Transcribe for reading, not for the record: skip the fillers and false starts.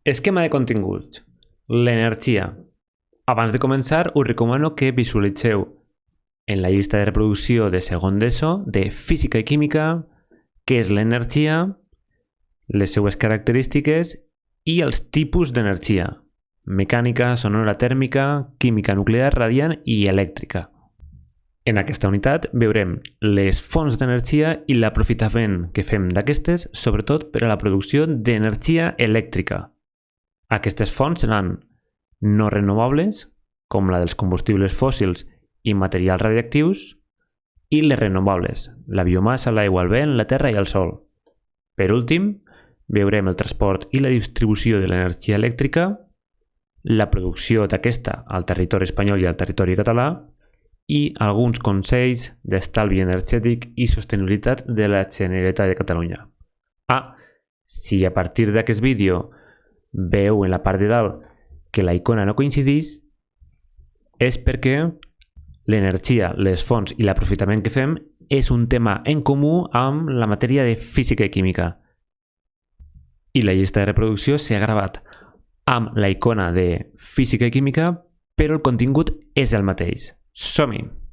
Esquema de continguts. L'energia. Abans de començar, us recomano que visualitzeu en la llista de reproducció de segon d'ESO de física i química què és l'energia, les seues característiques i els tipus d'energia: mecànica, sonora, tèrmica, química nuclear, radiant i elèctrica. En aquesta unitat veurem les fonts d'energia i l'aprofitament que fem d'aquestes, sobretot per a la producció d'energia elèctrica. Aquestes fonts seran no renovables, com la dels combustibles fòssils i materials radioactius, i les renovables, la biomassa, l'aigua, el vent, la terra i el sol. Per últim, veurem el transport i la distribució de l'energia elèctrica, la producció d'aquesta al territori espanyol i al territori català, i alguns consells d'estalvi energètic i sostenibilitat de la Generalitat de Catalunya. Si a partir d'aquest vídeo veu en la part de dalt que la icona no coincideix, és perquè l'energia, les fonts i l'aprofitament que fem és un tema en comú amb la matèria de física i química. I la llista de reproducció s'ha gravat amb la icona de física i química, però el contingut és el mateix. Som-hi!